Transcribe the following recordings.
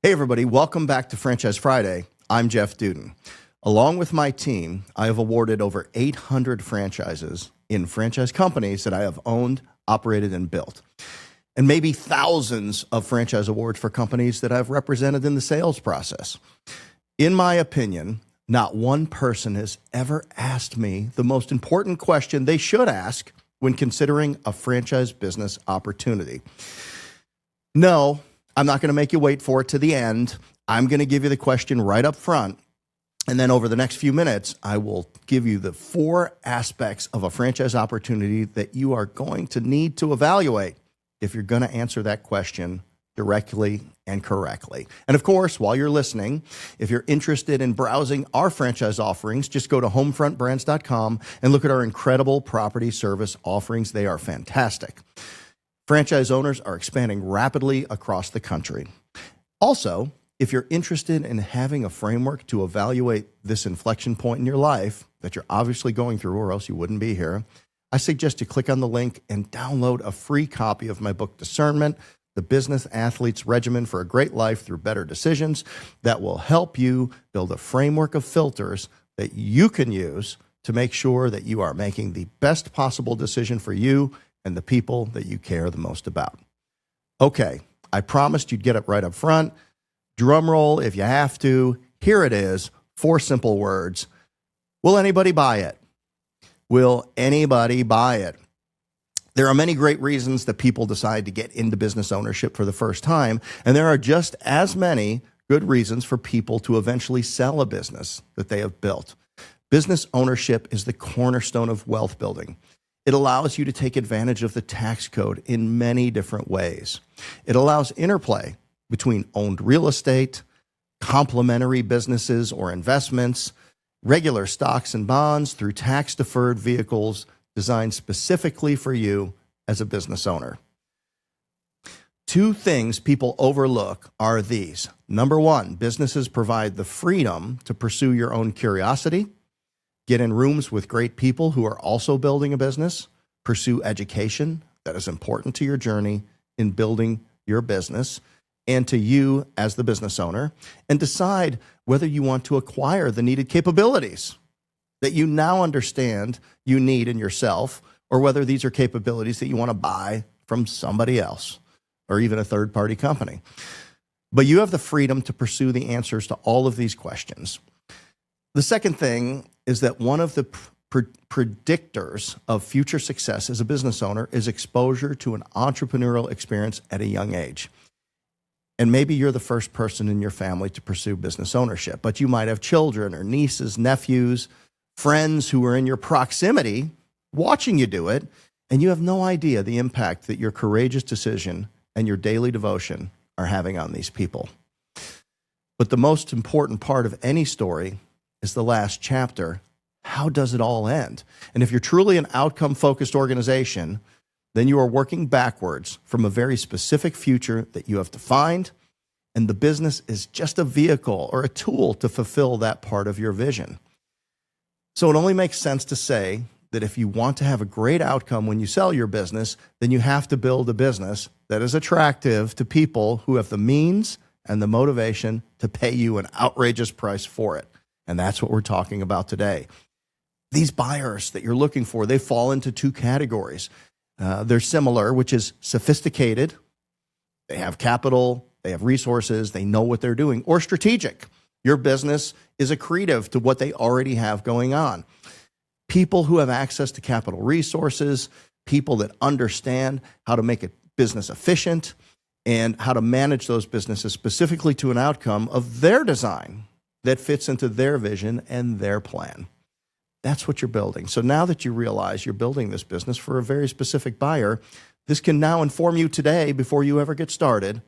Hey everybody, welcome back to Franchise Friday. I'm Jeff Dudan. Along with my team, I have awarded over 800 franchises in franchise companies that I have owned, operated, and built. And maybe thousands of franchise awards for companies that I've represented in the sales process. In my opinion, not one person has ever asked me the most important question they should ask when considering a franchise business opportunity. No, I'm not going to make you wait for it to the end. I'm going to give you the question right up front. And then over the next few minutes, I will give you the 4 aspects of a franchise opportunity that you are going to need to evaluate if you're going to answer that question directly and correctly. And of course, while you're listening, if you're interested in browsing our franchise offerings, just go to homefrontbrands.com and look at our incredible property service offerings. They are fantastic. Franchise owners are expanding rapidly across the country. Also, if you're interested in having a framework to evaluate this inflection point in your life that you're obviously going through, or else you wouldn't be here, I suggest you click on the link and download a free copy of my book, Discernment, The Business Athlete's Regimen for a Great Life Through Better Decisions, that will help you build a framework of filters that you can use to make sure that you are making the best possible decision for you and the people that you care the most about. Okay, I promised you'd get it right up front. Drum roll if you have to. Here it is, 4 simple words. Will anybody buy it? Will anybody buy it? There are many great reasons that people decide to get into business ownership for the first time, and there are just as many good reasons for people to eventually sell a business that they have built. Business ownership is the cornerstone of wealth building. It allows you to take advantage of the tax code in many different ways. It allows interplay between owned real estate, complementary businesses or investments, regular stocks and bonds through tax-deferred vehicles designed specifically for you as a business owner. 2 things people overlook are these. Number 1, businesses provide the freedom to pursue your own curiosity, get in rooms with great people who are also building a business, pursue education that is important to your journey in building your business and to you as the business owner, and decide whether you want to acquire the needed capabilities that you now understand you need in yourself, or whether these are capabilities that you want to buy from somebody else or even a third-party company. But you have the freedom to pursue the answers to all of these questions. The second thing is that one of the predictors of future success as a business owner is exposure to an entrepreneurial experience at a young age. And maybe you're the first person in your family to pursue business ownership, but you might have children or nieces, nephews, friends who are in your proximity watching you do it, and you have no idea the impact that your courageous decision and your daily devotion are having on these people. But the most important part of any story is the last chapter. How does it all end? And if you're truly an outcome-focused organization, then you are working backwards from a very specific future that you have defined, and the business is just a vehicle or a tool to fulfill that part of your vision. So it only makes sense to say that if you want to have a great outcome when you sell your business, then you have to build a business that is attractive to people who have the means and the motivation to pay you an outrageous price for it. And that's what we're talking about today. These buyers that you're looking for, they fall into 2 categories. They're similar, which is sophisticated. They have capital, they have resources, they know what they're doing, or strategic. Your business is accretive to what they already have going on. People who have access to capital resources, people that understand how to make a business efficient and how to manage those businesses specifically to an outcome of their design that fits into their vision and their plan. That's what you're building. So now that you realize you're building this business for a very specific buyer, this can now inform you today, before you ever get started,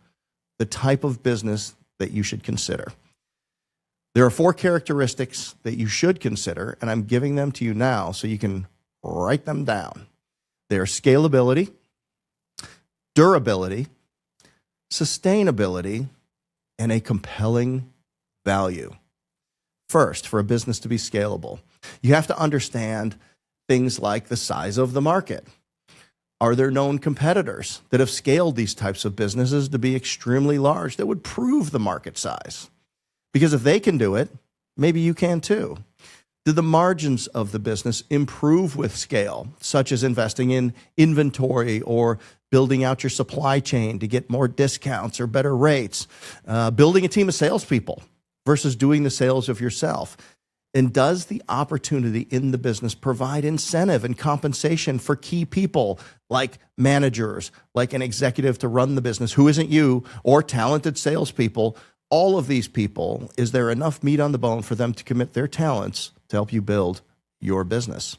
the type of business that you should consider. There are 4 characteristics that you should consider, and I'm giving them to you now so you can write them down. They are scalability, durability, sustainability, and a compelling value. First, for a business to be scalable, you have to understand things like the size of the market. Are there known competitors that have scaled these types of businesses to be extremely large that would prove the market size? Because if they can do it, maybe you can too. Do the margins of the business improve with scale, such as investing in inventory or building out your supply chain to get more discounts or better rates, building a team of salespeople versus doing the sales of yourself? And does the opportunity in the business provide incentive and compensation for key people like managers, like an executive to run the business who isn't you, or talented salespeople? All of these people, is there enough meat on the bone for them to commit their talents to help you build your business?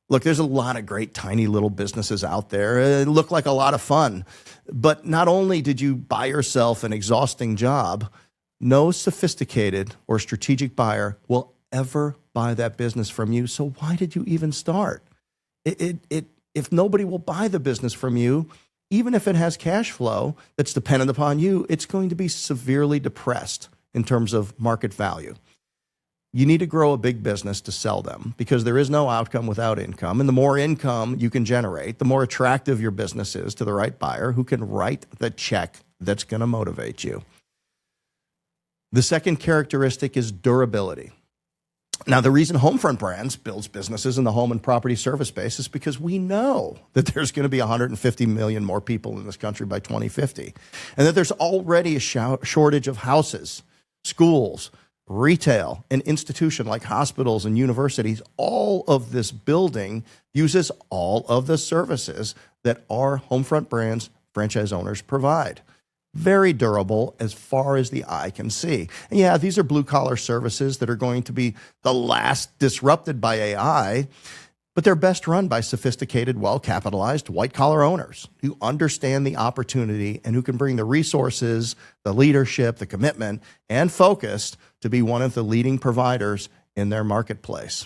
Look, there's a lot of great tiny little businesses out there. It look like a lot of fun. But not only did you buy yourself an exhausting job, no sophisticated or strategic buyer will ever buy that business from you. So why did you even start? If nobody will buy the business from you, even if it has cash flow that's dependent upon you, it's going to be severely depressed in terms of market value. You need to grow a big business to sell them because there is no outcome without income. And the more income you can generate, the more attractive your business is to the right buyer who can write the check that's going to motivate you. The second characteristic is durability. Now, the reason Homefront Brands builds businesses in the home and property service space is because we know that there's going to be 150 million more people in this country by 2050, and that there's already a shortage of houses, schools, retail, and institution like hospitals and universities. All of this building uses all of the services that our Homefront Brands franchise owners provide. Very durable as far as the eye can see. And yeah, these are blue-collar services that are going to be the last disrupted by AI, but they're best run by sophisticated, well-capitalized, white-collar owners who understand the opportunity and who can bring the resources, the leadership, the commitment, and focus to be one of the leading providers in their marketplace.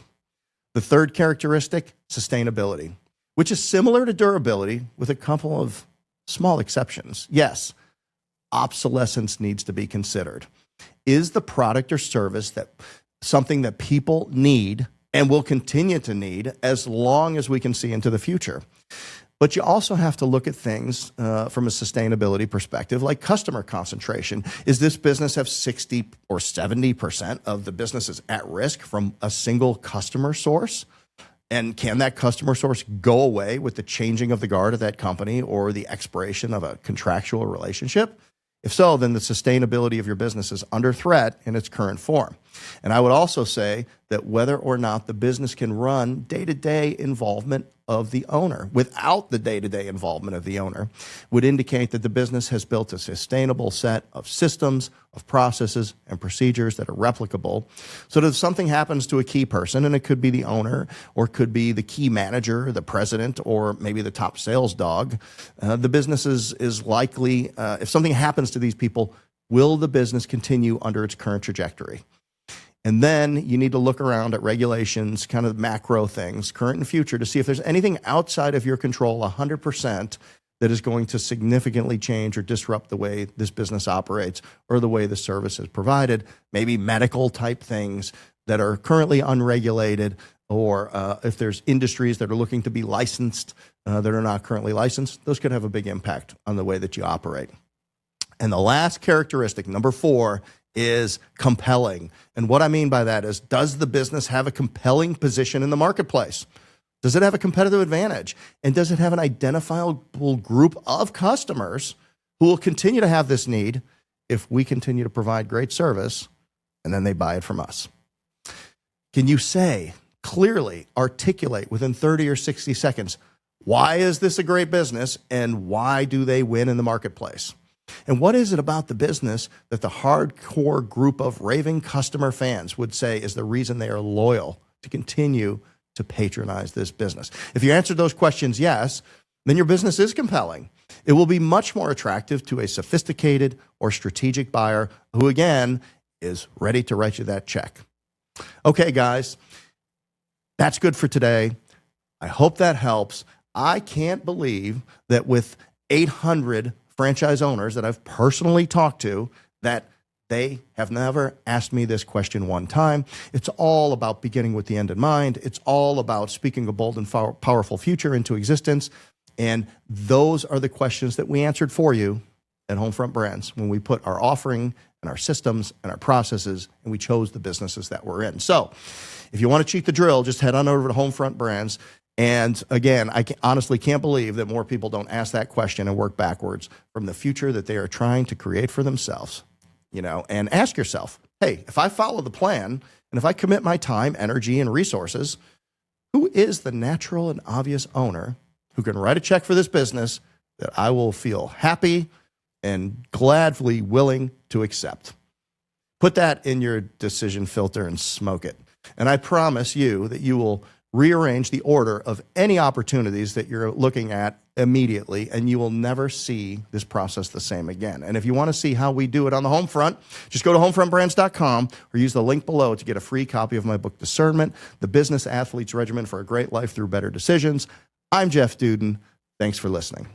The third characteristic, sustainability, which is similar to durability with a couple of small exceptions. Yes, obsolescence needs to be considered. Is the product or service that something that people need and will continue to need as long as we can see into the future? But you also have to look at things from a sustainability perspective, like customer concentration. Is this business have 60 or 70% of the businesses at risk from a single customer source? And can that customer source go away with the changing of the guard of that company or the expiration of a contractual relationship? If so, then the sustainability of your business is under threat in its current form. And I would also say that whether or not the business can run day-to-day involvement of the owner without the day-to-day involvement of the owner would indicate that the business has built a sustainable set of systems, of processes, and procedures that are replicable. So that if something happens to a key person, and it could be the owner, or it could be the key manager, the president, or maybe the top sales dog, the business is likely, if something happens to these people, will the business continue under its current trajectory? And then you need to look around at regulations, kind of macro things, current and future, to see if there's anything outside of your control 100% that is going to significantly change or disrupt the way this business operates or the way the service is provided. Maybe medical type things that are currently unregulated, or if there's industries that are looking to be licensed that are not currently licensed, those could have a big impact on the way that you operate. And the last characteristic, number 4, is compelling. And what I mean by that is, does the business have a compelling position in the marketplace? Does it have a competitive advantage? And does it have an identifiable group of customers who will continue to have this need if we continue to provide great service and then they buy it from us? Can you say, clearly articulate within 30 or 60 seconds, why is this a great business and why do they win in the marketplace? And what is it about the business that the hardcore group of raving customer fans would say is the reason they are loyal to continue to patronize this business? If you answered those questions yes, then your business is compelling. It will be much more attractive to a sophisticated or strategic buyer who, again, is ready to write you that check. Okay, guys, that's good for today. I hope that helps. I can't believe that with 800 franchise owners that I've personally talked to, that they have never asked me this question one time. It's all about beginning with the end in mind. It's all about speaking a bold and powerful future into existence. And those are the questions that we answered for you at Homefront Brands when we put our offering and our systems and our processes, and we chose the businesses that we're in. So if you want to cheat the drill, just head on over to Homefront Brands. And again, I honestly can't believe that more people don't ask that question and work backwards from the future that they are trying to create for themselves. And ask yourself, hey, if I follow the plan and if I commit my time, energy, and resources, who is the natural and obvious owner who can write a check for this business that I will feel happy and gladly willing to accept? Put that in your decision filter and smoke it. And I promise you that you will rearrange the order of any opportunities that you're looking at immediately, and you will never see this process the same again. And if you want to see how we do it on the home front, just go to homefrontbrands.com or use the link below to get a free copy of my book, Discernment, The Business Athlete's Regimen for a Great Life Through Better Decisions. I'm Jeff Dudan. Thanks for listening.